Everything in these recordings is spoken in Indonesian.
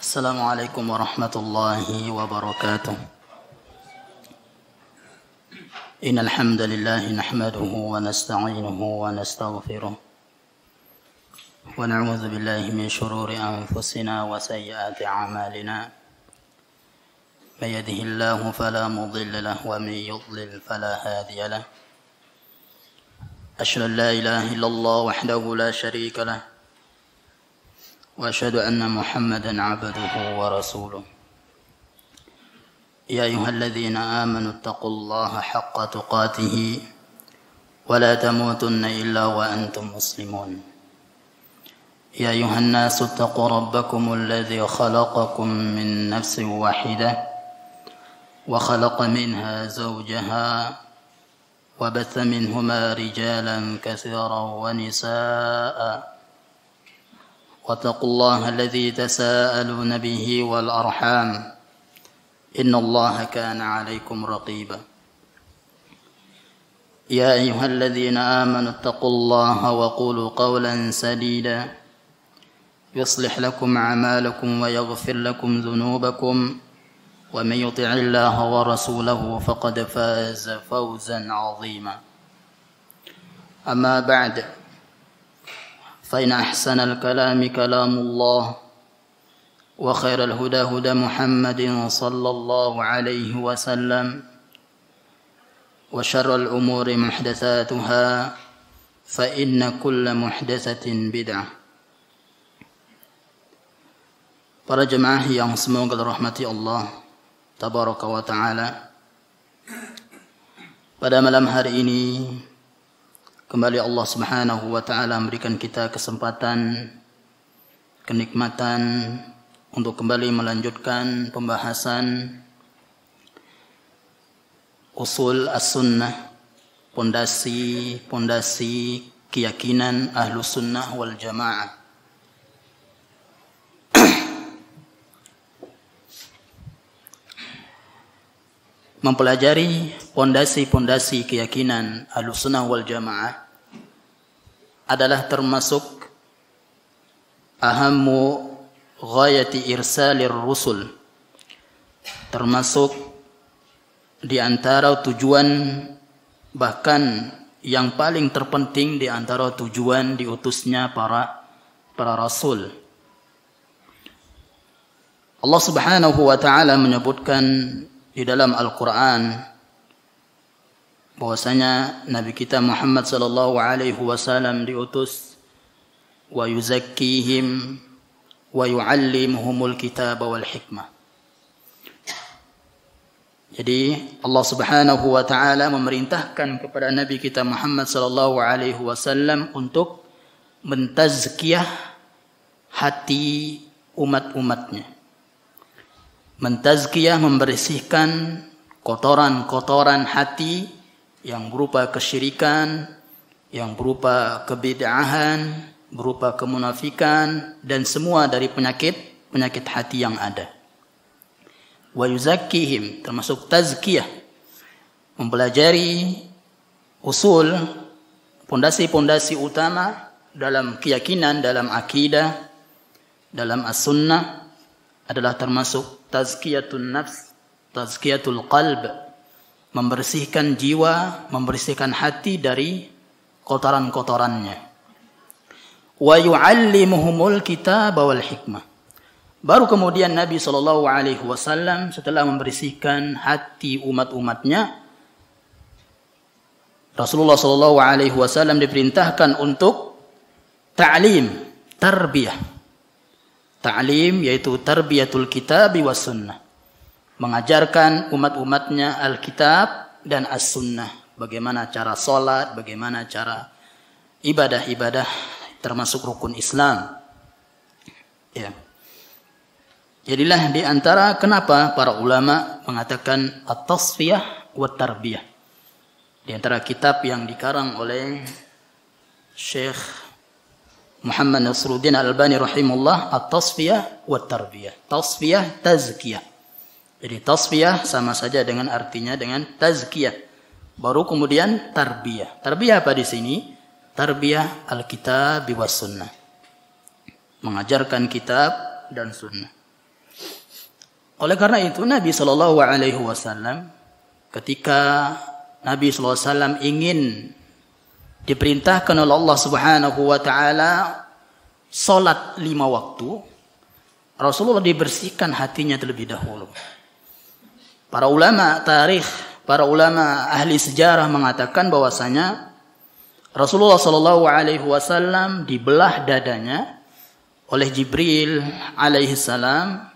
السلام عليكم ورحمة الله وبركاته. إن الحمد لله نحمده ونستعينه ونستغفره ونعوذ بالله من شرور أنفسنا وسيئات أعمالنا. من يهده الله فلا مضل له ومن يضلل فلا هادي له. أشهد أن لا إله إلا الله وحده لا شريك له وأشهد أن محمدا عبده ورسوله. يا أيها الذين آمنوا اتقوا الله حق تقاته ولا تموتن إلا وأنتم مسلمون. يا أيها الناس اتقوا ربكم الذي خلقكم من نفس واحدة وخلق منها زوجها وبث منهما رجالا كثيرا ونساء واتقوا الله الذي تساءلون به والأرحام إن الله كان عليكم رقيبا. يا أيها الذين آمنوا اتقوا الله وقولوا قولا سديدا يصلح لكم أعمالكم ويغفر لكم ذنوبكم ومن يطع الله ورسوله فقد فاز فوزا عظيما. أما بعد فإن أحسن الكلام كلام الله وخير الهدى هدى محمد صلى الله عليه وسلم وشر الأمور محدثاتها فإن كل محدثة بدعة. Para jemaah yang semoga dirahmati Allah Tabaraka wa Ta'ala, pada malam hari ini kembali Allah Subhanahu wa Ta'ala memberikan kita kesempatan, kenikmatan untuk kembali melanjutkan pembahasan usul as-sunnah, pondasi keyakinan Ahlus Sunnah wal Jamaah. Mempelajari pondasi keyakinan Ahlussunnah wal Jamaah adalah termasuk ahammu ghayati irsalir rusul, termasuk di antara tujuan, bahkan yang paling terpenting di antara tujuan diutusnya para rasul. Allah Subhanahu wa Ta'ala menyebutkan di dalam Al-Quran bahwasanya Nabi kita Muhammad sallallahu alaihi wasallam diutus wa yuzakkihim wa yuallimuhumul kitaba wal hikmah. Jadi Allah Subhanahu wa Ta'ala memerintahkan kepada Nabi kita Muhammad sallallahu alaihi wasallam untuk mentazkiyah hati umat-umatnya. Mentazkiyah, membersihkan kotoran-kotoran hati yang berupa kesyirikan, yang berupa kebid'ahan, berupa kemunafikan, dan semua dari penyakit hati yang ada. Wa yuzakkihim, termasuk tazkiyah, mempelajari usul, pondasi-pondasi utama dalam keyakinan, dalam akidah, dalam as-sunnah, adalah termasuk tazkiyatun nafs, tazkiyatul qalb, membersihkan jiwa, membersihkan hati dari kotoran-kotorannya. Wa yu'allimuhumul kitaba wal hikmah. Baru kemudian Nabi SAW setelah membersihkan hati umat-umatnya, Rasulullah SAW diperintahkan untuk ta'lim, tarbiyah. Ta'lim yaitu tarbiyatul kitabi was sunnah. Mengajarkan umat-umatnya Alkitab dan as-sunnah. Bagaimana cara sholat, bagaimana cara ibadah-ibadah termasuk rukun Islam. Ya. Jadilah di antara kenapa para ulama mengatakan at-tasfiyah wa tarbiyah. Di antara kitab yang dikarang oleh Syekh Muhammad Nasruddin Al-Albani rahimahullah, at-tasfiyah wa tarbiyah. Tasfiyah, tazkiyah. Jadi tasfiyah sama saja dengan artinya dengan tazkiyah. Baru kemudian tarbiyah. Tarbiyah apa di sini? Tarbiyah al-kitab was sunnah. Mengajarkan kitab dan sunnah. Oleh karena itu Nabi SAW ketika Nabi SAW ingin diperintahkan oleh Allah Subhanahu wa taala salat 5 waktu, Rasulullah dibersihkan hatinya terlebih dahulu. Para ulama tarikh, para ulama ahli sejarah mengatakan bahwasanya Rasulullah SAW dibelah dadanya oleh Jibril alaihi salam,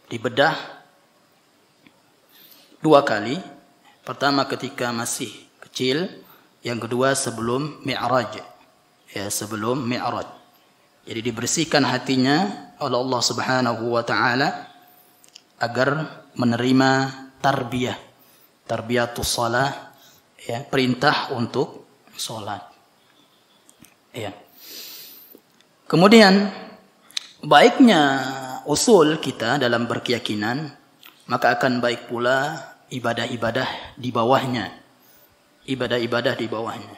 dibedah 2 kali. Pertama ketika masih kecil, yang kedua sebelum Mi'raj. Ya, sebelum Mi'raj. Jadi dibersihkan hatinya oleh Allah Subhanahu wa taala agar menerima tarbiyatus shalah, ya, perintah untuk salat. Ya. Kemudian baiknya usul kita dalam berkeyakinan, maka akan baik pula ibadah-ibadah di bawahnya. Ibadah-ibadah di bawahnya.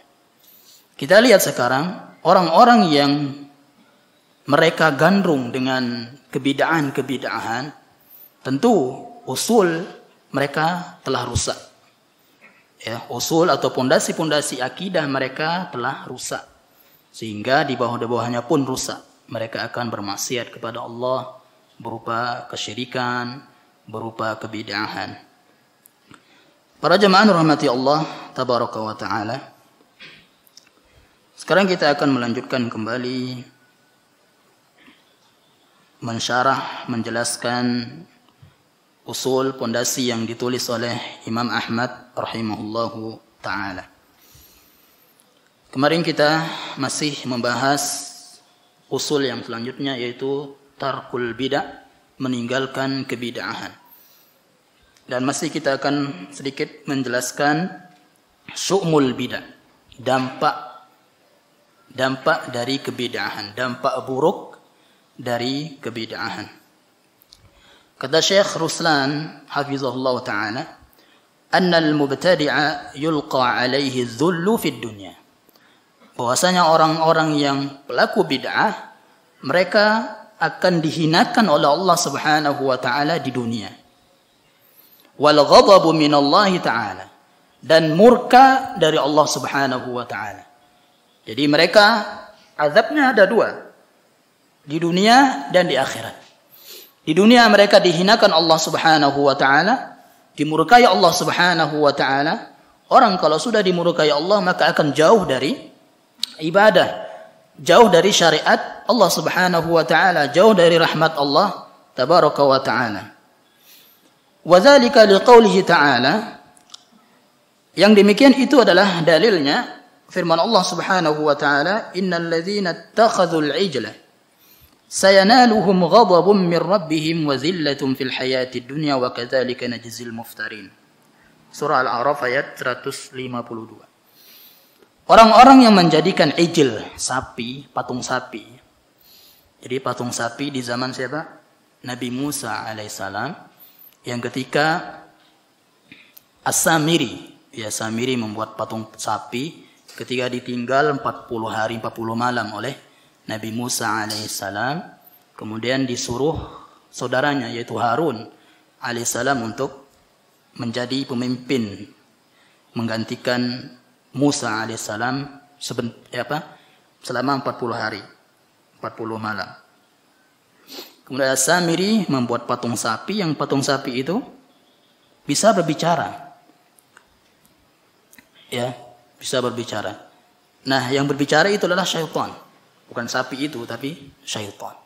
Kita lihat sekarang orang-orang yang mereka gandrung dengan kebid'ahan, tentu usul mereka telah rusak. Ya, usul atau pondasi-pondasi akidah mereka telah rusak. Sehingga di bawah-bawahnya pun rusak. Mereka akan bermaksiat kepada Allah berupa kesyirikan, berupa kebid'ahan. Para jemaah rahmati Allah tabaraka wa taala. Sekarang kita akan melanjutkan kembali mensyarah, menjelaskan usul pondasi yang ditulis oleh Imam Ahmad rahimahullahu taala. Kemarin kita masih membahas usul yang selanjutnya, yaitu tarkul bid'ah, meninggalkan kebid'ahan. Dan masih kita akan sedikit menjelaskan syu'mul bid'ah, dampak dari kebid'ahan, dampak buruk dari kebid'ahan. Kata Syekh Ruslan hafizahullah ta'ala, anna al-mubtadi'a yulqa alaihi dhullu fid dunya. Bahwasanya orang-orang yang pelaku bid'ah, mereka akan dihinakan oleh Allah Subhanahu wa taala di dunia. Wal ghadabu minallahi ta'ala, dan murka dari Allah Subhanahu wa taala. Jadi mereka azabnya ada 2, di dunia dan di akhirat. Di dunia mereka dihinakan Allah Subhanahu wa taala, dimurkai Allah Subhanahu wa taala. Orang kalau sudah dimurkai Allah maka akan jauh dari ibadah, jauh dari syariat Allah Subhanahu wa taala, jauh dari rahmat Allah tabaraka wa taala. Wa dzalika liqaulihi ta'ala, yang demikian itu adalah dalilnya firman Allah Subhanahu wa taala, innal ladzina ittakhadhul ijla sayanaluhum ghadabun min rabbihim wa dhillatun fil hayatid dunya wa kadzalika najzil muftarin. Surah Al-A'raf ayat 152. Orang-orang yang menjadikan ijil, sapi, patung sapi. Jadi patung sapi di zaman siapa? Nabi Musa alaihissalam, yang ketika As-Samiri, ya, Samiri membuat patung sapi ketika ditinggal 40 hari 40 malam oleh Nabi Musa alaihissalam, kemudian disuruh saudaranya yaitu Harun alaihissalam untuk menjadi pemimpin menggantikan Musa alaihissalam selama 40 hari 40 malam. Kemudian As-Samiri membuat patung sapi, yang patung sapi itu bisa berbicara. Ya, bisa berbicara. Nah, yang berbicara itu adalah syaitan. Bukan sapi itu, tapi syaitan.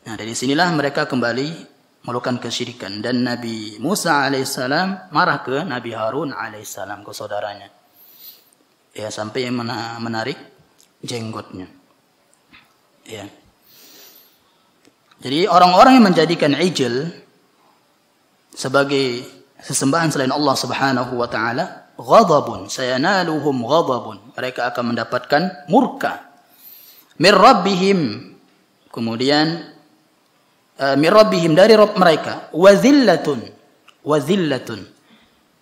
Nah, dari sinilah mereka kembali melakukan kesyirikan. Dan Nabi Musa alaihissalam marah ke Nabi Harun alaihissalam, ke saudaranya. Ya, sampai menarik jenggotnya. Ya. Jadi orang-orang yang menjadikan ijil sebagai sesembahan selain Allah Subhanahu wa taala, ghadabun sayanaluhum ghadabun, mereka akan mendapatkan murka mir rabbihim, kemudian mir rabbihim, dari Rabb mereka, wa zillatun,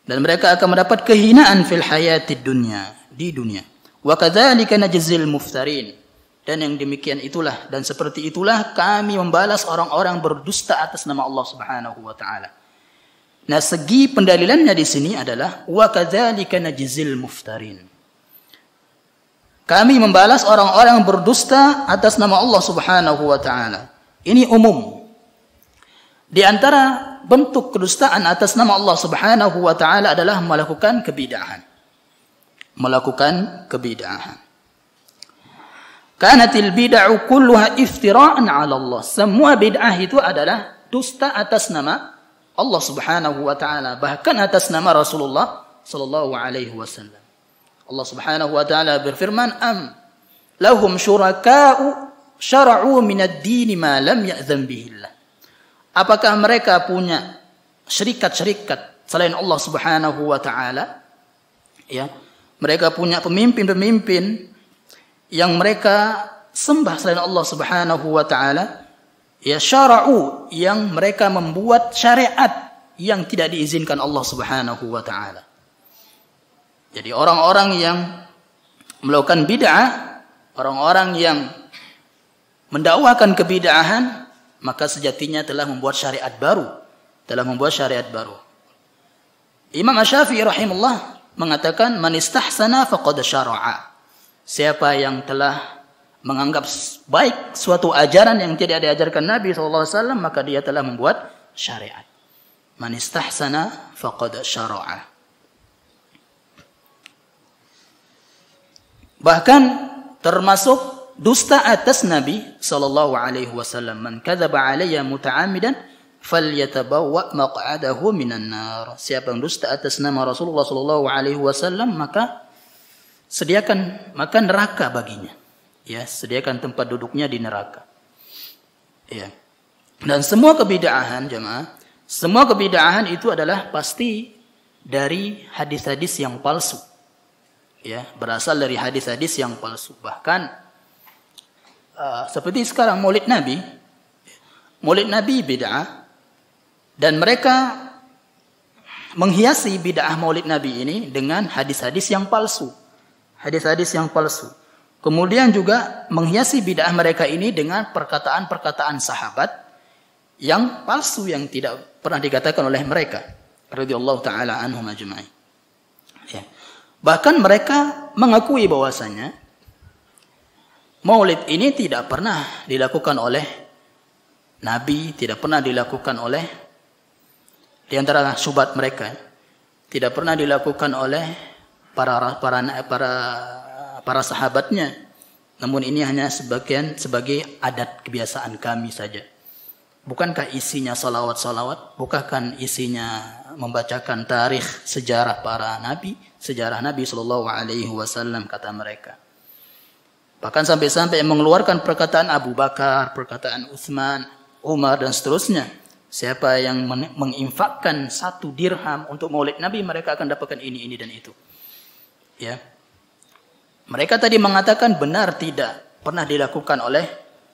dan mereka akan mendapat kehinaan fil hayatid dunya, di dunia. Wa kadzalika najzil muftarin, Dan yang demikian itulah dan seperti itulah kami membalas orang-orang berdusta atas nama Allah Subhanahu wa taala. Nah, segi pendalilannya di sini adalah wa kadzalika najzil muftarin. Kami membalas orang-orang berdusta atas nama Allah Subhanahu wa taala. Ini umum. Di antara bentuk kedustaan atas nama Allah Subhanahu wa taala adalah melakukan kebid'ahan. Melakukan kebid'ahan. Kanatil bid'ah kulluha iftira'an 'ala Allah. Semua bid'ah itu adalah dusta atas nama Allah Subhanahu wa taala, bahkan atas nama Rasulullah sallallahu alaihi wasallam. Allah Subhanahu wa taala berfirman, "Am lahum syuraka'u syara'u minad din ma lam ya'zan bihi Allah." Apakah mereka punya syarikat-syarikat selain Allah Subhanahu wa taala? Ya. Mereka punya pemimpin-pemimpin yang mereka sembah selain Allah Subhanahu wa taala, ya syara'u, yang mereka membuat syariat yang tidak diizinkan Allah Subhanahu wa taala. Jadi orang-orang yang melakukan bid'ah, orang-orang yang mendakwakan kebid'ahan, maka sejatinya telah membuat syariat baru, Imam Asy-Syafi'i rahimahullah mengatakan, man istahsana faqad syara'a. Siapa yang telah menganggap baik suatu ajaran yang tidak diajarkan Nabi SAW, maka dia telah membuat syariat. Man istahsana faqad syara'a. Bahkan termasuk dusta atas Nabi SAW. Man kadzaba alayya muta'ammidan falyatabawwa maq'adahu minan nar. Siapa yang dusta atas nama Rasulullah SAW, maka sediakan maka neraka baginya. Ya, sediakan tempat duduknya di neraka. Ya. Dan semua kebid'ahan, jemaah, semua kebid'ahan itu adalah pasti dari hadis-hadis yang palsu. Ya, berasal dari hadis-hadis yang palsu. Bahkan seperti sekarang Maulid Nabi bid'ah, dan mereka menghiasi bid'ah Maulid Nabi ini dengan hadis-hadis yang palsu. Kemudian juga menghiasi bid'ah mereka ini dengan perkataan-perkataan sahabat yang palsu, yang tidak pernah dikatakan oleh mereka radhiyallahu taala anhum ajma'in. Ya. Bahkan mereka mengakui bahwasanya Maulid ini tidak pernah dilakukan oleh Nabi, tidak pernah dilakukan oleh di antara syubhat mereka, tidak pernah dilakukan oleh para sahabatnya. Namun ini hanya sebagai adat kebiasaan kami saja. Bukankah isinya salawat-salawat? Bukankah isinya membacakan tarikh sejarah para nabi, sejarah Nabi sallallahu alaihi wasallam, kata mereka. Bahkan sampai-sampai mengeluarkan perkataan Abu Bakar, perkataan Utsman, Umar dan seterusnya. Siapa yang menginfakkan 1 dirham untuk Maulid Nabi, mereka akan dapatkan ini dan itu. Ya. Mereka tadi mengatakan benar tidak pernah dilakukan oleh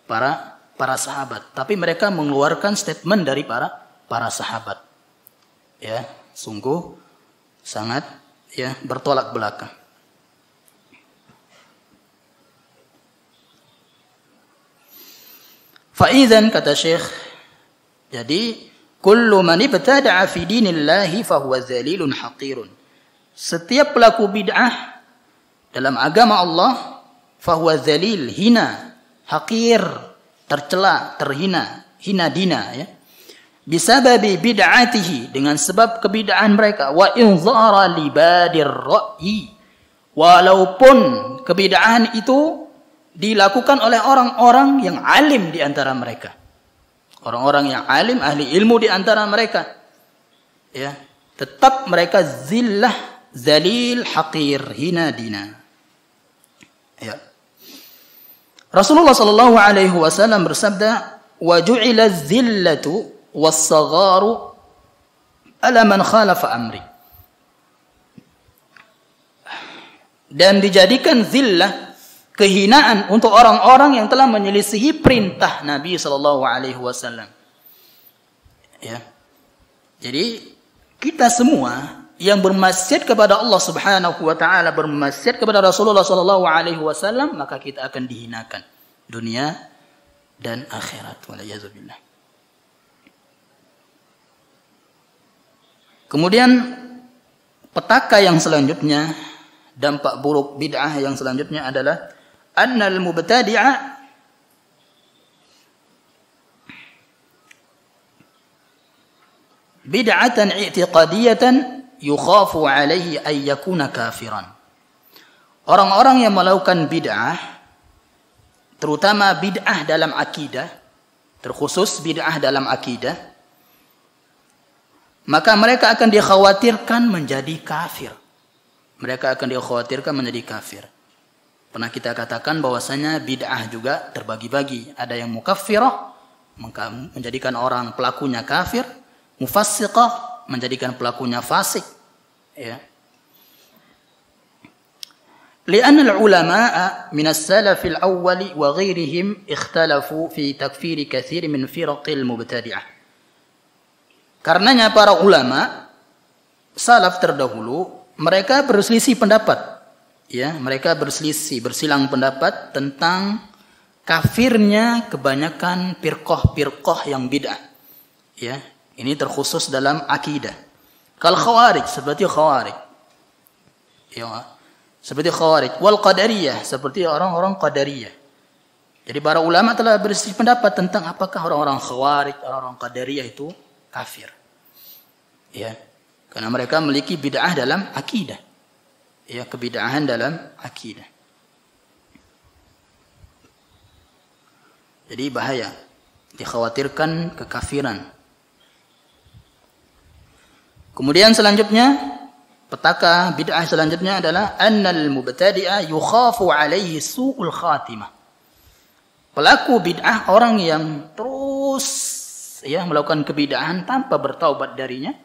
para sahabat, tapi mereka mengeluarkan statement dari para sahabat. Ya, sungguh sangat ya bertolak belakang. Fa'idzan, kata Syekh, jadi kullu man ibtada'a fi dinillahi fahuwa dzalilun haqirun. Setiap pelaku bid'ah dalam agama Allah, fahuwa dzalil, hina, haqir, tercela, terhina, hina dina, ya. Bisababi bid'atihi, dengan sebab kebid'ahan mereka, wa in dhara libadir ra'yi, walaupun kebid'ahan itu dilakukan oleh orang-orang yang alim di antara mereka. Orang-orang yang alim, ahli ilmu di antara mereka. Ya, tetap mereka zillah, zalil, haqir, hina dina. Ya. Rasulullah sallallahu alaihi wasallam bersabda, "Wa ju'ila zillatu was-sagharu ala man khalafa amri." Dan dijadikan zillah, kehinaan, untuk orang-orang yang telah menyelisihi perintah Nabi sallallahu alaihi wasallam. Ya. Jadi kita semua yang bermaksiat kepada Allah Subhanahu wa taala, bermaksiat kepada Rasulullah sallallahu alaihi wasallam, maka kita akan dihinakan. dunia dan akhirat. Waliyadzubillah. Kemudian petaka yang selanjutnya, dampak buruk bid'ah yang selanjutnya adalah annal mubtadi'a bid'atan i'tiqadiyatan yukhafu alaihi ay yakuna kafiran. Orang-orang yang melakukan bid'ah, terutama bid'ah dalam akidah, terkhusus bid'ah dalam akidah, maka mereka akan dikhawatirkan menjadi kafir. Mereka akan dikhawatirkan menjadi kafir. Pernah kita katakan bahwasanya bid'ah juga terbagi-bagi. Ada yang mukaffirah, menjadikan orang pelakunya kafir. Mufassiqah, menjadikan pelakunya fasik. Ya. Li'anna al-ulama'a min as-salaf al-awwal wa ghairihim ikhtalafu fi takfir katsir min firaqil mubtadi'ah. Karenanya para ulama salaf terdahulu mereka berselisih pendapat, ya, mereka bersilang pendapat tentang kafirnya kebanyakan firqah yang bid'ah. Ya, ini terkhusus dalam akidah. Kal khawarij, seperti khawarij. Ya, seperti khawarij, wal qadariyah, seperti orang-orang qadariyah. Jadi para ulama telah berselisih pendapat tentang apakah orang-orang khawarij, orang-orang qadariyah itu kafir. Ya, karena mereka memiliki bid'ah dalam akidah. Ya, kebid'ahan dalam akidah. Jadi bahaya, dikhawatirkan kekafiran. Kemudian selanjutnya, petaka bid'ah selanjutnya adalah annal mubtadi'a yukhafu alaihi su'ul khatimah. Pelaku bid'ah, orang yang terus ya melakukan kebid'ahan tanpa bertaubat darinya,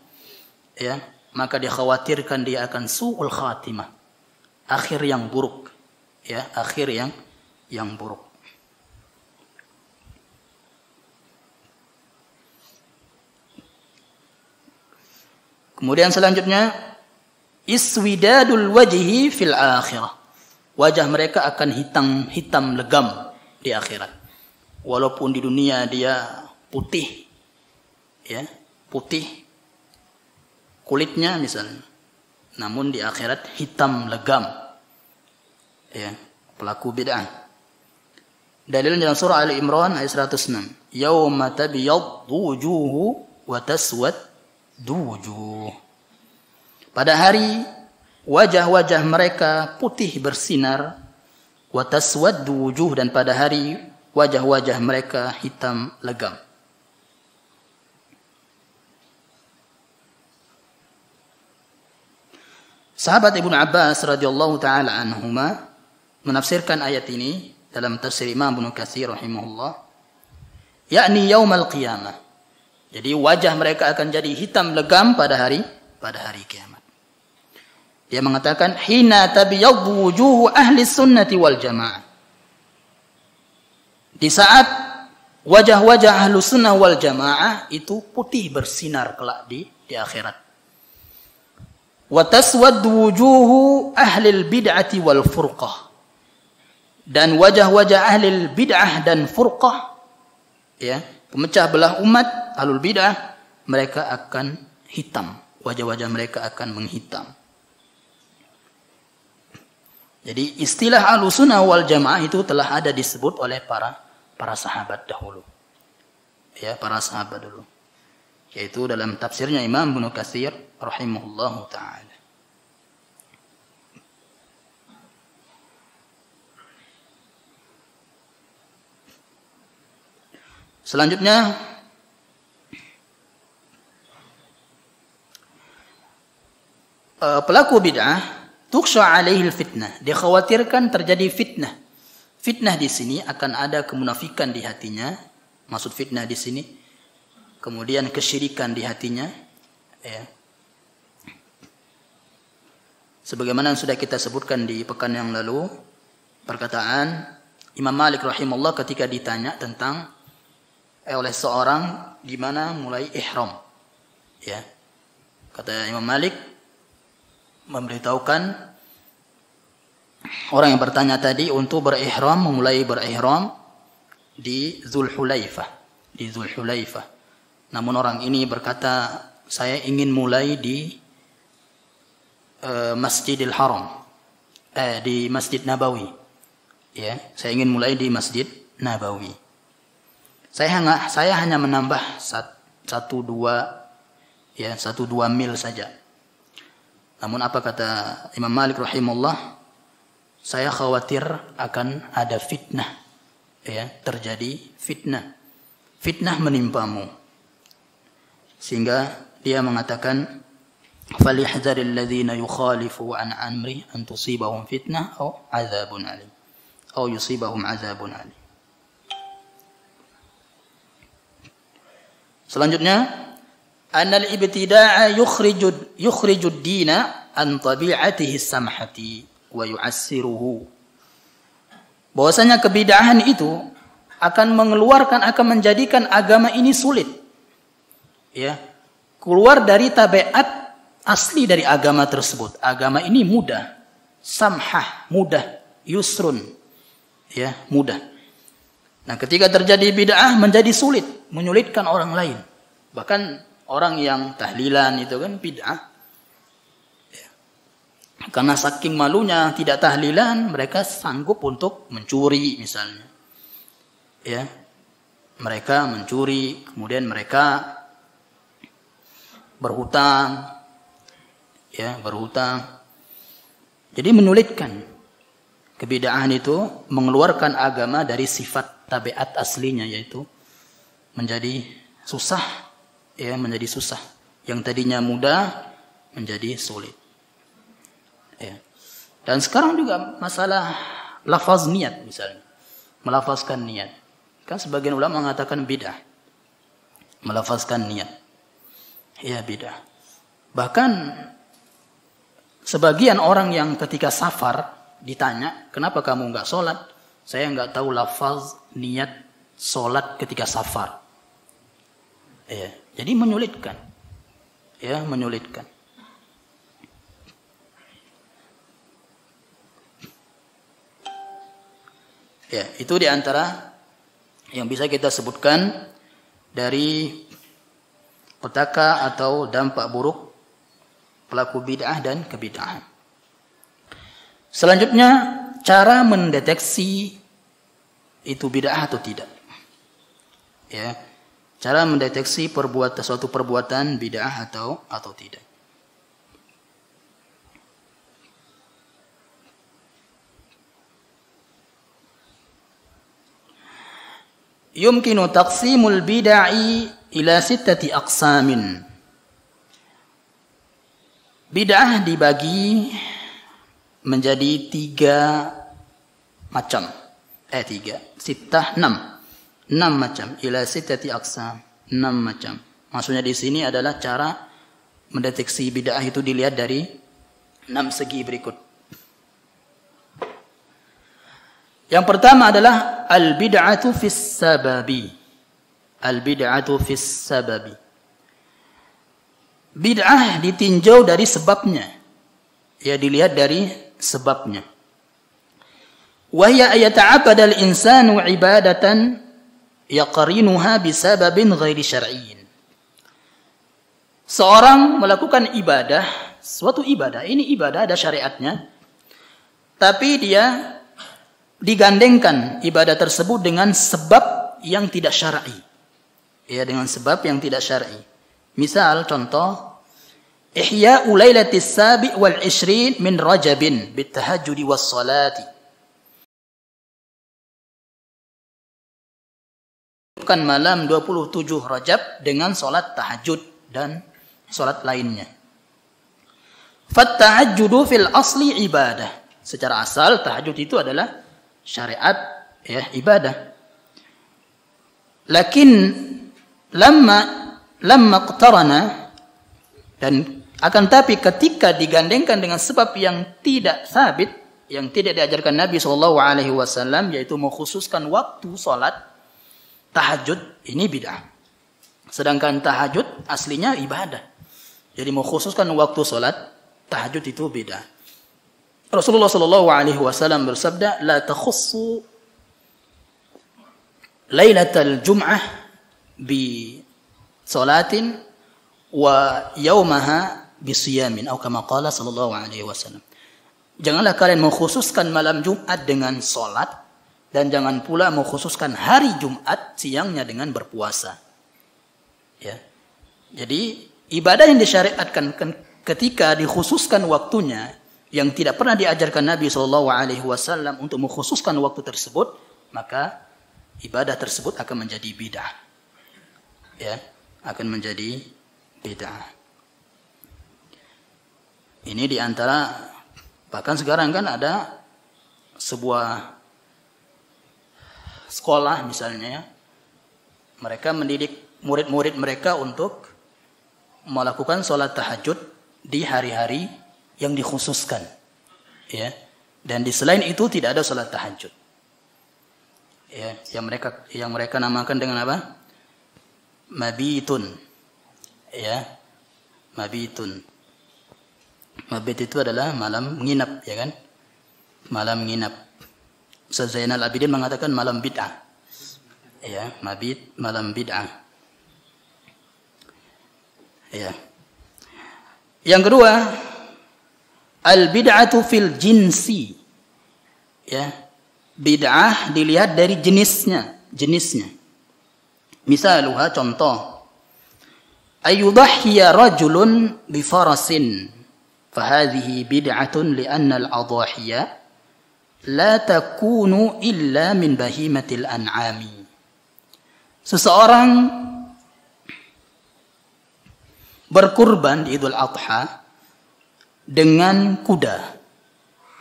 ya, maka dikhawatirkan dia akan su'ul khatimah, akhir yang buruk, ya, akhir yang buruk. Kemudian selanjutnya iswidadul wajhi fil akhirah. Wajah mereka akan hitam legam di akhirat. Walaupun di dunia dia putih, ya, putih kulitnya misalnya, namun di akhirat hitam legam. Ya, pelaku bid'ah. Dalil dalam surah Ali Imran ayat 106. Yauma tabyaddu wujuhu wa taswaddu wujuh. Pada hari wajah-wajah mereka putih bersinar, wa taswaddu wujuh, dan pada hari wajah-wajah mereka hitam legam. Sahabat Ibnu Abbas radhiyallahu taala anhuma menafsirkan ayat ini dalam tafsir Imam Ibnu Katsir rahimahullah, yakni yaumul qiyamah. Jadi wajah mereka akan jadi hitam legam pada hari kiamat. Dia mengatakan hina tabyaddu wujuhu ahli sunnati wal jamaah. Di saat wajah-wajah ahlu sunnah wal jamaah itu putih bersinar kelak di akhirat. Wa taswaddu wujuhu ahlil bid'ati wal furqah. Dan wajah-wajah ahlil bid'ah dan furqah, ya, pemecah belah umat ahlul bid'ah, mereka akan hitam, wajah-wajah mereka akan menghitam. Jadi istilah ahlus sunnah wal jamaah itu telah ada disebut oleh para sahabat dahulu. Ya, para sahabat dulu. Yaitu dalam tafsirnya Imam Ibnu Katsir rahimahullahu taala. Selanjutnya pelaku bid'ah tukhsha alaihi fitnah, dikhawatirkan terjadi fitnah. Fitnah di sini akan ada kemunafikan di hatinya, maksud fitnah di sini, kemudian kesyirikan di hatinya, ya. Sebagaimana yang sudah kita sebutkan di pekan yang lalu, perkataan Imam Malik rahimahullah ketika ditanya tentang oleh seorang gimana mulai ihram, ya, kata Imam Malik memberitahukan orang yang bertanya tadi untuk berihram, memulai berihram di Dzulhulaifah, Namun orang ini berkata, saya ingin mulai di Masjidil Haram, di Masjid Nabawi. Ya, saya ingin mulai di Masjid Nabawi. Saya hanya menambah 1-2 mil saja. Namun apa kata Imam Malik rahimahullah? Saya khawatir akan ada fitnah, ya, terjadi fitnah menimpamu. Sehingga dia mengatakan, "Falyahdharil ladzina yukhalifu an amri an tusibahum fitnah aw adzabun alim." Atau yusibahum adzabun alim. Selanjutnya, annal ibtida'a yukhrijud dina an tabi'atihi samhati wa yu'assiruhu. Bahwasanya kebid'ahan itu akan menjadikan agama ini sulit. Ya. Keluar dari tabiat asli dari agama tersebut. Agama ini mudah, samhah, mudah, yusrun. Ya, mudah. Nah, ketika terjadi bid'ah menjadi sulit, menyulitkan orang lain. Bahkan orang yang tahlilan itu kan bid'ah. Ya. Karena saking malunya tidak tahlilan, mereka sanggup untuk mencuri misalnya. Ya. Mereka mencuri, kemudian mereka berhutang. Ya, berhutang. Jadi menyulitkan. Kebid'ahan itu mengeluarkan agama dari sifat tabiat aslinya, yaitu menjadi susah, ya, menjadi susah. Yang tadinya mudah menjadi sulit. Ya. Dan sekarang juga masalah lafaz niat misalnya, melafazkan niat. Kan sebagian ulama mengatakan bid'ah, melafazkan niat, ya bid'ah. Bahkan sebagian orang yang ketika safar ditanya, kenapa kamu enggak sholat? Saya enggak tahu lafaz niat sholat ketika safar. Ya, jadi menyulitkan. Ya, menyulitkan. Ya, itu diantara yang bisa kita sebutkan dari petaka atau dampak buruk pelaku bid'ah dan kebid'ahan. Selanjutnya, cara mendeteksi itu bid'ah atau tidak. Ya, cara mendeteksi suatu perbuatan bid'ah atau tidak. Yumkinu taqsimul bid'i ila 6 aqsamin. Bid'ah dibagi menjadi 6 macam. 6 macam. Ila 6 aqsam. 6 macam. Maksudnya di sini adalah cara mendeteksi bid'ah itu dilihat dari 6 segi berikut. Yang pertama adalah al-bid'atu fis sababi. Al-bid'atu fis sababi. Bid'ah ditinjau dari sebabnya. Ya, dilihat dari sebabnya. Wahya ayata'abadal insanu ibadatan yaqrinuha bisababin ghairi syar'iyyin. Seorang melakukan ibadah, suatu ibadah, ini ibadah ada syariatnya, tapi dia digandengkan ibadah tersebut dengan sebab yang tidak syar'i. Ya, dengan sebab yang tidak syar'i. Misal contoh, Ihya'u lailatis sabi' wal 20 min Rajabin bitahajjudi was salati. Bukan malam 27 Rajab dengan salat tahajud dan salat lainnya. Fat tahajjudu fil asli ibadah. Secara asal tahajud itu adalah syariat, ya, ibadah. Lakin lamma iqtarana, dan akan tapi ketika digandengkan dengan sebab yang tidak sabit, yang tidak diajarkan Nabi SAW, yaitu mengkhususkan waktu sholat tahajud, ini bid'ah. Sedangkan tahajud aslinya ibadah. Jadi mengkhususkan waktu sholat tahajud itu bid'ah. Rasulullah SAW bersabda, la takhussu lailatal jum'ah bi salatin wa yaumaha bi siyamin atau kama qala sallallahu alaihi wasallam. Janganlah kalian mengkhususkan malam Jumat dengan salat dan jangan pula mengkhususkan hari Jumat siangnya dengan berpuasa. Ya. Jadi ibadah yang disyariatkan ketika dikhususkan waktunya yang tidak pernah diajarkan Nabi sallallahu alaihi wasallam untuk mengkhususkan waktu tersebut, maka ibadah tersebut akan menjadi bid'ah. Ya, akan menjadi bid'ah. Ini diantara, bahkan sekarang kan ada sebuah sekolah misalnya, mereka mendidik murid-murid mereka untuk melakukan sholat tahajud di hari-hari yang dikhususkan, ya. Dan di selain itu tidak ada sholat tahajud, ya. Yang mereka namakan dengan apa? Mabitun, ya. Mabitun. Mabit itu adalah malam nginap, ya kan? Malam nginap. Ustaz Zainal Abidin mengatakan malam bid'ah. Ya, mabit malam bid'ah. Ya. Yang kedua, al-bid'atu fil jinsi. Ya. Bid'ah dilihat dari jenisnya. Misaluha, contoh. Ayudahhiya rajulun bi farasin. Fahadhihi bid'atun li'anna al-adahhiya la takunu illa min bahimatil an'ami. Seseorang berkurban di Idul Adha dengan kuda,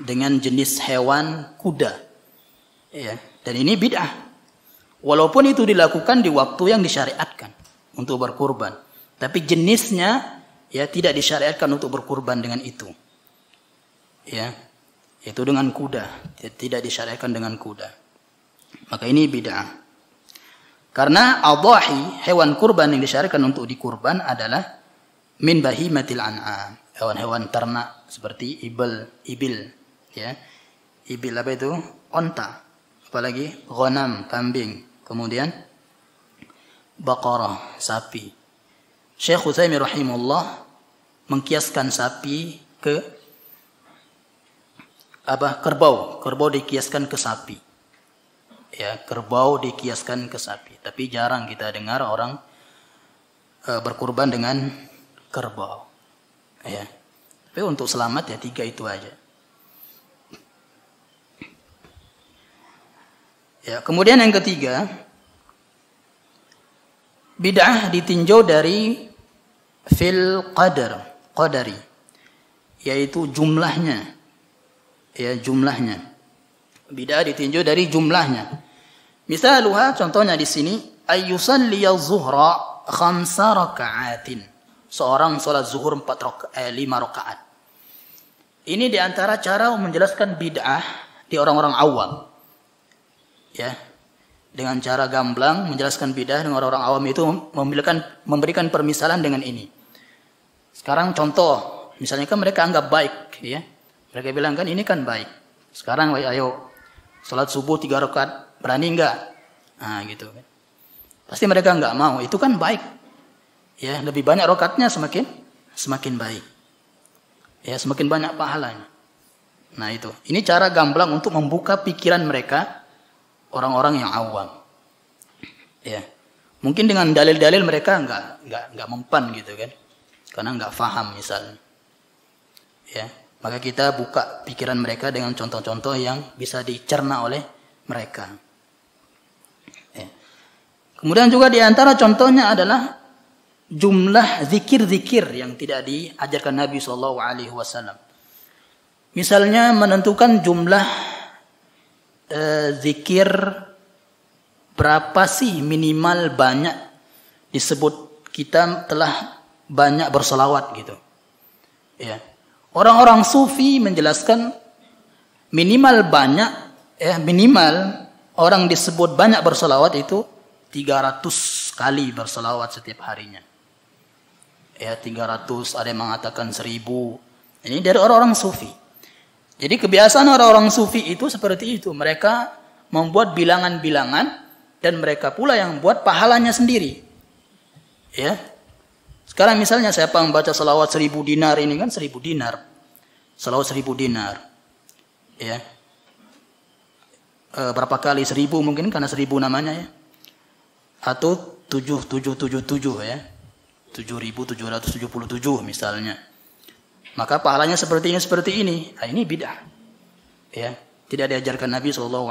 dengan jenis hewan kuda, ya. Dan ini bid'ah, walaupun itu dilakukan di waktu yang disyariatkan untuk berkurban, tapi jenisnya ya tidak disyariatkan untuk berkurban dengan itu, ya, itu dengan kuda, tidak disyariatkan dengan kuda, maka ini bid'ah. Karena adhahi, hewan kurban yang disyariatkan untuk dikurban adalah min bahimatil an'am, hewan-hewan ternak seperti ibil, ya. Ibil apa itu? Onta. Apalagi ghanam, kambing. Kemudian baqarah, sapi. Syekh Utsaimin rahimahullah mengkiaskan sapi ke apa? Kerbau. Kerbau dikiaskan ke sapi. Ya, kerbau dikiaskan ke sapi. Tapi jarang kita dengar orang berkurban dengan kerbau. Ya. Tapi untuk selamat ya 3 itu aja. Ya, kemudian yang ketiga, bid'ah ditinjau dari fil qadari, yaitu jumlahnya. Ya, jumlahnya. Bid'ah ditinjau dari jumlahnya. Misaluha, contohnya di sini, ayyusalliya zuhra 5 raka'atin. Seorang sholat zuhur 5 rakaat. Ini diantara cara menjelaskan bid'ah di orang-orang awam. Ya, dengan cara gamblang menjelaskan bid'ah dengan orang-orang awam itu memberikan permisalan dengan ini. Sekarang contoh, misalnya kan mereka anggap baik, ya. Mereka bilang kan ini kan baik. Sekarang ayo sholat subuh 3 rakaat, berani enggak? Nah, gitu kan. Pasti mereka enggak mau, itu kan baik. Ya, lebih banyak rakaatnya semakin baik. Ya, semakin banyak pahalanya. Nah, itu. Ini cara gamblang untuk membuka pikiran mereka, orang-orang yang awam. Ya. Mungkin dengan dalil-dalil mereka enggak mempan gitu kan. Karena enggak faham misalnya. Ya, maka kita buka pikiran mereka dengan contoh-contoh yang bisa dicerna oleh mereka. Ya. Kemudian juga di antara contohnya adalah jumlah zikir-zikir yang tidak diajarkan Nabi SAW. Misalnya menentukan jumlah zikir berapa sih minimal banyak disebut kita telah banyak bersolawat gitu. Ya. Orang-orang sufi menjelaskan minimal banyak, minimal orang disebut banyak bersolawat itu 300 kali bersolawat setiap harinya. Ya, 300, ada yang mengatakan 1000. Ini dari orang-orang sufi. Jadi kebiasaan orang-orang sufi itu seperti itu. Mereka membuat bilangan-bilangan dan mereka pula yang buat pahalanya sendiri. Ya. Sekarang misalnya siapa yang baca selawat 1000 dinar ini kan 1000 dinar. Selawat 1000 dinar. Ya. Berapa kali 1000 mungkin karena 1000 namanya ya. Atau 7777 ya. 7777 misalnya. Maka pahalanya seperti ini. Nah, ini bid'ah. Ya, tidak diajarkan Nabi SAW.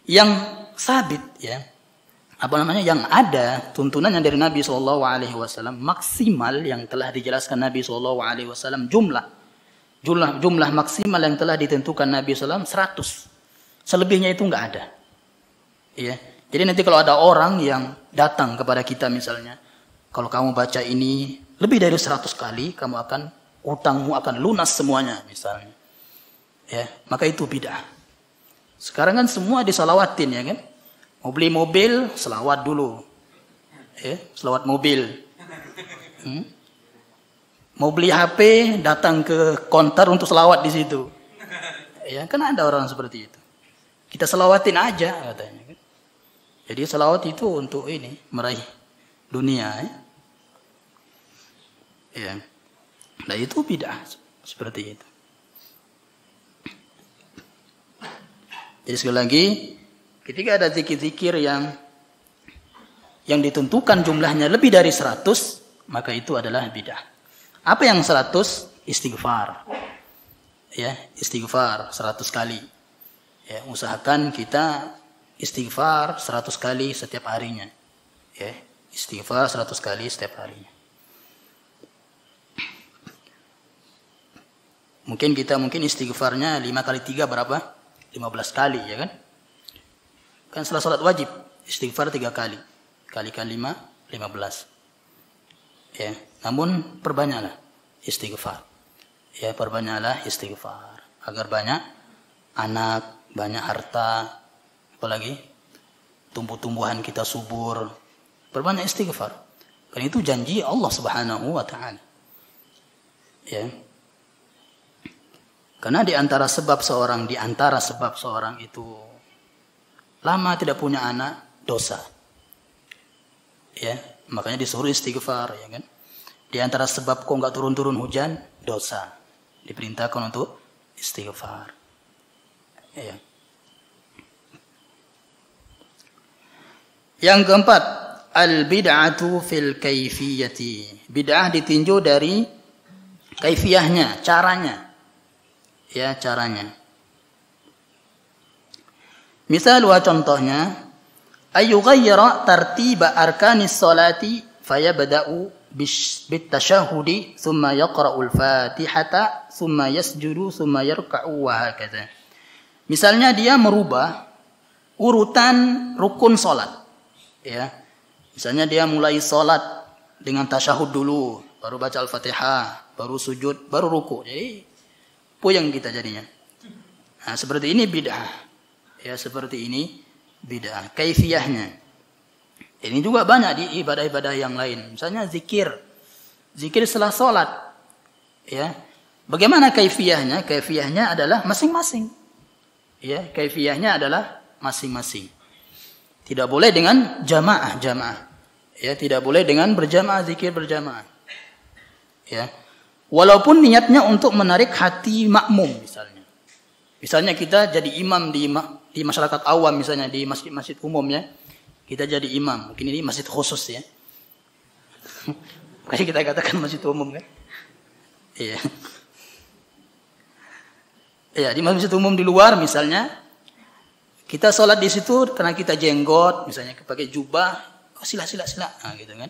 Yang sabit ya, yang ada tuntunannya dari Nabi SAW maksimal yang telah dijelaskan Nabi SAW jumlah maksimal yang telah ditentukan Nabi SAW 100. Selebihnya itu enggak ada. Ya. Jadi nanti kalau ada orang yang datang kepada kita misalnya, kalau kamu baca ini lebih dari 100 kali, utangmu akan lunas semuanya misalnya. Ya, maka itu bid'ah. Sekarang kan semua disalawatin ya kan. Mau beli mobil, selawat dulu. Ya, selawat mobil. Mau beli HP, datang ke konter untuk selawat di situ. Ya, kan ada orang seperti itu. Kita selawatin aja katanya kan. Jadi selawat itu untuk ini, meraih dunia ya. Ya. Nah itu bid'ah seperti itu. Jadi sekali lagi, ketika ada zikir-zikir yang ditentukan jumlahnya lebih dari 100, maka itu adalah bid'ah. Apa yang 100? Istighfar. Ya, istighfar 100 kali. Ya, usahakan kita istighfar 100 kali setiap harinya. Ya, istighfar 100 kali setiap harinya. Mungkin istighfarnya 5 kali 3 berapa? 15 kali ya kan? Kan setelah salat wajib istighfar 3 kali. Kalikan 5, 15. Ya, namun perbanyaklah istighfar. Ya, perbanyaklah istighfar agar banyak anak, banyak harta, apalagi tumbuh-tumbuhan kita subur. Perbanyak istighfar. Karena itu janji Allah Subhanahu wa taala. Ya. Karena di antara sebab seorang itu lama tidak punya anak, dosa. Ya, makanya disuruh istighfar ya kan. Di antara sebab kok enggak turun-turun hujan, dosa. Diperintahkan untuk istighfar. Ya. Yang keempat, al-bid'atu fil kaifiyati. Bid'ah ditinjau dari kaifiyahnya, caranya. Ya, caranya. Misal contohnya, ayyughayyira tartiba arkanis salati fayabda'u bitashahhudi thumma yaqra'ul fatihata thumma yasjudu thumma yarka'u wa hakadha. Misalnya dia merubah urutan rukun salat. Ya. Misalnya dia mulai salat dengan tasyahud dulu, baru baca Al-Fatihah, baru sujud, baru ruku. Jadi puyeng kita jadinya. Nah, seperti ini bid'ah. Ya, seperti ini bid'ah. Kaifiyahnya. Ini juga banyak di ibadah-ibadah yang lain. Misalnya zikir. Zikir setelah salat. Ya. Bagaimana kaifiyahnya? Kaifiyahnya adalah masing-masing. Ya, kaifiyahnya adalah masing-masing. Tidak boleh dengan jamaah. Ya, tidak boleh dengan berjamaah, zikir berjamaah. Ya. Walaupun niatnya untuk menarik hati makmum misalnya. Misalnya kita jadi imam di masyarakat awam misalnya di masjid-masjid umum ya. Kita jadi imam. Mungkin ini masjid khusus ya. Kayak kita katakan masjid umum kan. Iya. Iya, di masjid umum di luar misalnya kita sholat di situ karena kita jenggot misalnya pakai jubah, oh sila. Nah, gitu kan.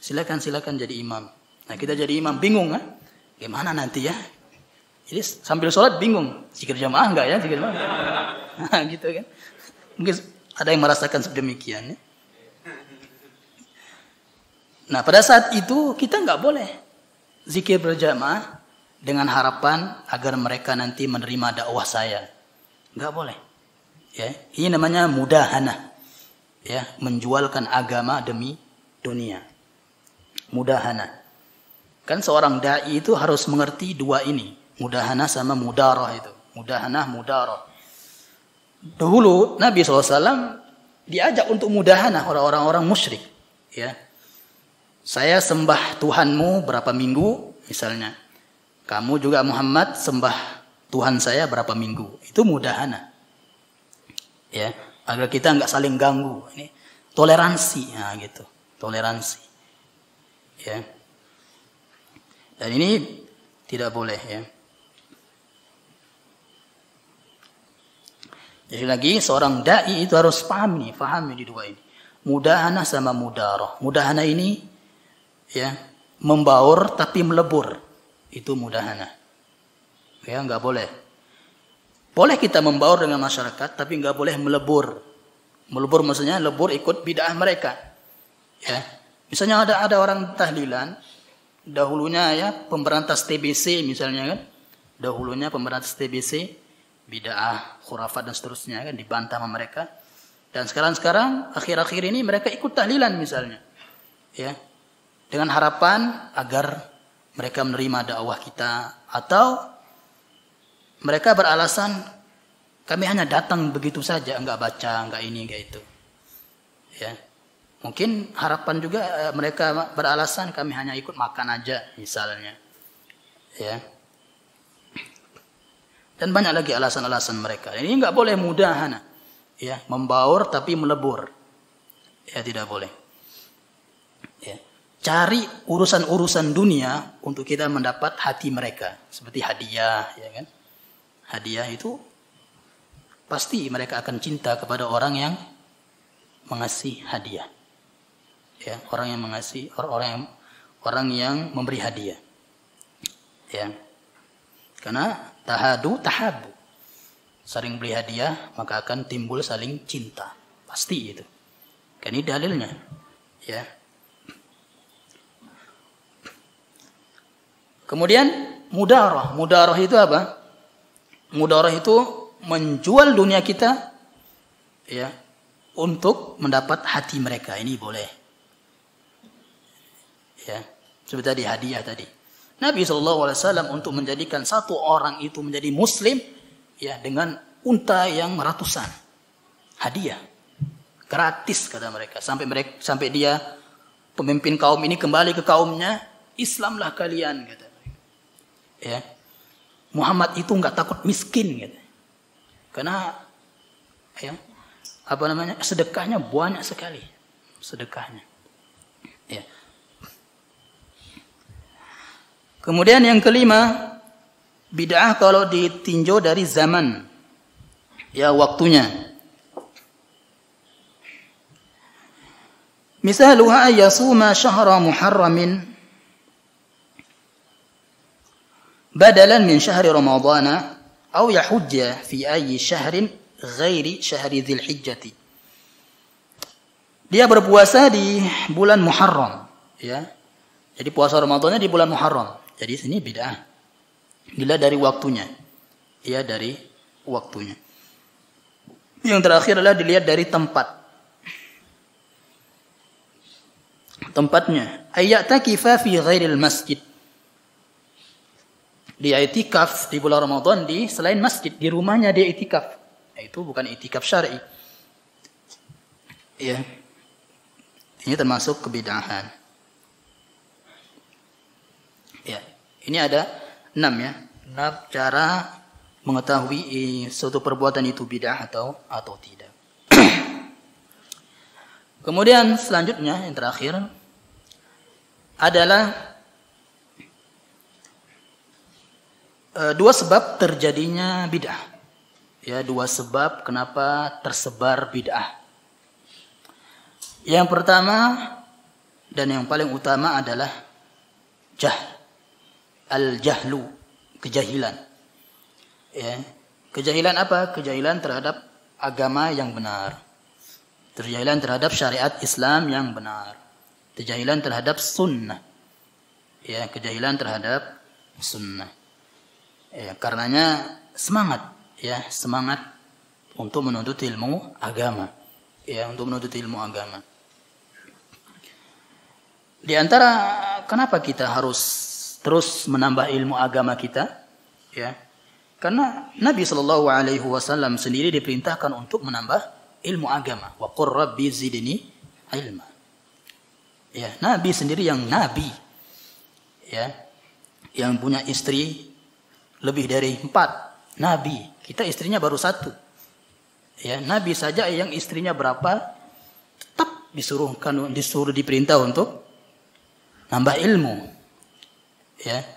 Silakan jadi imam. Nah, kita jadi imam bingung kan? Gimana nanti ya? Jadi sambil sholat bingung. Zikir jamaah enggak ya? Zikir jamaah. Nah, gitu kan. Mungkin ada yang merasakan sedemikian. Ya? Nah, pada saat itu kita enggak boleh zikir berjamaah dengan harapan agar mereka nanti menerima dakwah saya. Enggak boleh. Ya, ini namanya mudahana. Ya, menjualkan agama demi dunia. Mudahana. Kan seorang dai itu harus mengerti dua ini, mudahana sama mudarah itu. Mudahanah, mudarah. Dahulu Nabi SAW diajak untuk mudahana orang-orang musyrik. Ya, saya sembah Tuhanmu berapa minggu, misalnya. Kamu juga Muhammad sembah Tuhan saya berapa minggu. Itu mudahana. Ya, agar kita nggak saling ganggu. Ini toleransi, ya gitu. Toleransi. Ya. Dan ini tidak boleh, ya. Jadi lagi seorang dai itu harus pahami di dua ini. Mudahana sama mudaroh. Mudahana ini ya membaur tapi melebur. Itu mudahana. Ya, nggak boleh. Boleh kita membaur dengan masyarakat tapi nggak boleh melebur. Melebur maksudnya lebur ikut bid'ah mereka. Ya. Misalnya ada orang tahlilan dahulunya ya pemberantas TBC misalnya kan. Dahulunya pemberantas TBC bid'ah, khurafat dan seterusnya kan dibantah sama mereka. Dan sekarang akhir-akhir ini mereka ikut tahlilan misalnya. Ya. Dengan harapan agar mereka menerima dakwah kita atau mereka beralasan kami hanya datang begitu saja, enggak baca, enggak ini, enggak itu. Ya. Mungkin harapan juga mereka beralasan kami hanya ikut makan aja misalnya. Ya. Dan banyak lagi alasan-alasan mereka. Ini enggak boleh mudahana. Ya, membaur tapi melebur. Ya, tidak boleh. Ya. Cari urusan-urusan dunia untuk kita mendapat hati mereka. Seperti hadiah, ya kan? Hadiah itu pasti mereka akan cinta kepada orang yang mengasih hadiah. Ya, orang yang mengasih, orang yang memberi hadiah. Ya. Karena tahabu. Saling beri hadiah, maka akan timbul saling cinta. Pasti itu. Kan ini dalilnya. Ya. Kemudian mudarah. Mudarah itu apa? Mudarah itu menjual dunia kita ya untuk mendapat hati mereka. Ini boleh. Ya. Seperti tadi hadiah tadi. Nabi SAW untuk menjadikan satu orang itu menjadi muslim ya dengan unta yang ratusan. Hadiah. Gratis kata mereka. Sampai dia pemimpin kaum ini kembali ke kaumnya, Islamlah kalian kata mereka. Ya. Muhammad itu enggak takut miskin kata. Karena ya sedekahnya banyak sekali. Sedekahnya. Ya. Kemudian yang kelima, bid'ah kalau ditinjau dari zaman, ya waktunya. Misaluha yasuma syahra muharramin badalan min syahri ramadana atau yahujja fi ayyi syahrin ghairi syahri dzil hijjati. Dia berpuasa di bulan Muharram, ya. Jadi puasa Ramadannya di bulan Muharram. Jadi sini bid'ah. Dilihat dari waktunya. Ya, dari waktunya. Yang terakhir adalah dilihat dari tempat. Tempatnya. Ayyatakifa fi ghairil masjid. Dia itikaf di bulan Ramadan di selain masjid. Di rumahnya dia itikaf. Itu bukan itikaf syar'i. Ya. Ini termasuk kebid'ahan. Ya, ini ada 6 ya. 6 cara mengetahui suatu perbuatan itu bid'ah atau tidak. Kemudian selanjutnya yang terakhir adalah 2 sebab terjadinya bid'ah. Ya, 2 sebab kenapa tersebar bid'ah. Yang pertama dan yang paling utama adalah al-jahlu, kejahilan. Ya. Kejahilan apa? Kejahilan terhadap agama yang benar. Kejahilan terhadap syariat Islam yang benar. Kejahilan terhadap sunnah. Ya, kejahilan terhadap sunnah. Ya, karenanya semangat untuk menuntut ilmu agama. Ya, untuk menuntut ilmu agama. Di antara kenapa kita harus terus menambah ilmu agama kita, ya, karena Nabi SAW sendiri diperintahkan untuk menambah ilmu agama. Wa qur rabbi zidni ilma. Ya, Nabi sendiri yang nabi, ya, yang punya istri lebih dari 4 nabi. Kita istrinya baru 1. Ya, Nabi saja yang istrinya berapa tetap disuruh diperintah untuk nambah ilmu. Ya.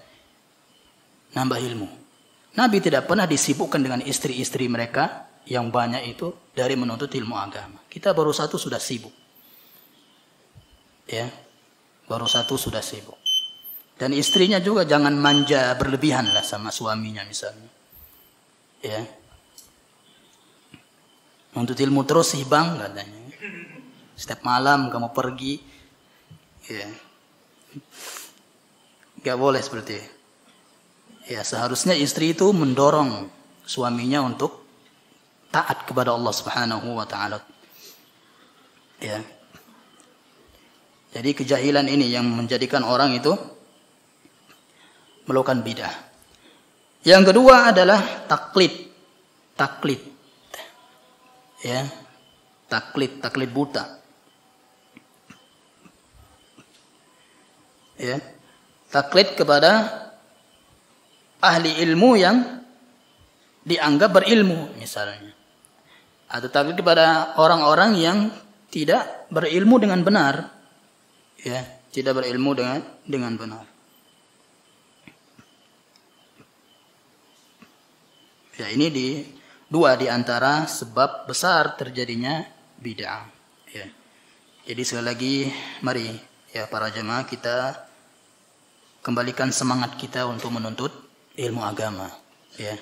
Nambah ilmu. Nabi tidak pernah disibukkan dengan istri-istri mereka yang banyak itu dari menuntut ilmu agama. Kita baru 1 sudah sibuk. Ya. Baru 1 sudah sibuk. Dan istrinya juga jangan manja berlebihan lah sama suaminya misalnya. Ya. Menuntut ilmu terus sih bang katanya. Setiap malam kamu pergi. Ya. Gak boleh seperti itu. Ya, seharusnya istri itu mendorong suaminya untuk taat kepada Allah Subhanahu wa taala. Ya. Jadi kejahilan ini yang menjadikan orang itu melakukan bid'ah. Yang kedua adalah taklid. Taklid. Ya. Taklid buta. Ya. Taklid kepada ahli ilmu yang dianggap berilmu misalnya. Atau taklid kepada orang-orang yang tidak berilmu dengan benar. Ya, tidak berilmu dengan benar. Ya, ini dua di antara sebab besar terjadinya bid'ah. Ya. Jadi sekali lagi mari ya para jemaah kita kembalikan semangat kita untuk menuntut ilmu agama, ya.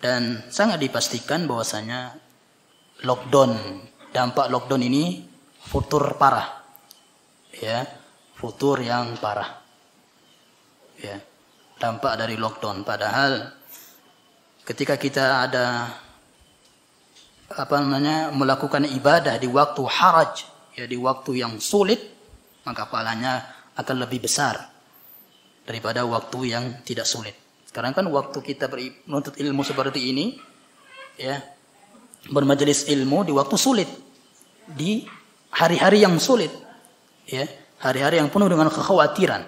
Dan sangat dipastikan bahwasanya dampak lockdown ini futur parah, ya, futur yang parah, ya, dampak dari lockdown. Padahal ketika kita melakukan ibadah di waktu haraj, ya, di waktu yang sulit, maka pahalanya akan lebih besar daripada waktu yang tidak sulit. Sekarang kan waktu kita menuntut ilmu seperti ini, ya, bermajelis ilmu di waktu sulit, di hari-hari yang sulit, ya, hari-hari yang penuh dengan kekhawatiran,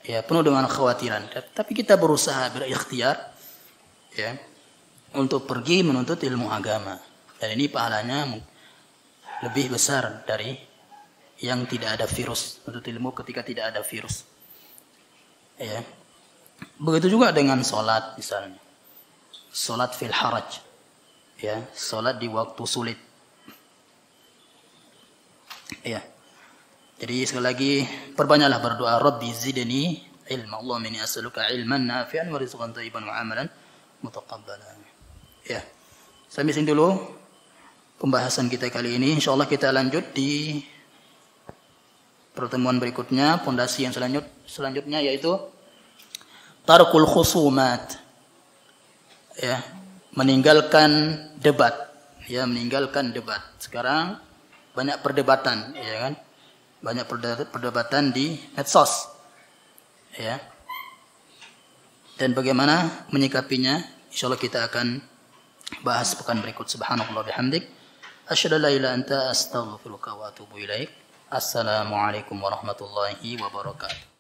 ya, penuh dengan kekhawatiran. Tapi kita berusaha berikhtiar, ya, untuk pergi menuntut ilmu agama, dan ini pahalanya lebih besar dari yang tidak ada virus, menuntut ilmu ketika tidak ada virus, ya. Begitu juga dengan sholat misalnya. Sholat fil haraj. Ya, sholat di waktu sulit. Ya. Jadi sekali lagi perbanyaklah berdoa, Rabbi zidni ilma. Allahumma inni as'aluka ilman nafi'an wa rizqan thayyiban wa amalan mutaqabbalan. Ya. Sampai sini dulu pembahasan kita kali ini. Insyaallah kita lanjut di pertemuan berikutnya, pondasi yang selanjutnya yaitu tarkul khusumat, ya, meninggalkan debat, ya, meninggalkan debat. Sekarang banyak perdebatan, ya kan, banyak perdebatan di medsos, ya, dan bagaimana menyikapinya, insyaallah kita akan bahas pekan berikut. Subhanallah bihamdik, asyhadu an la ilaha illa anta astaghfiruka wa atubu ilaik. Assalamualaikum warahmatullahi wabarakatuh.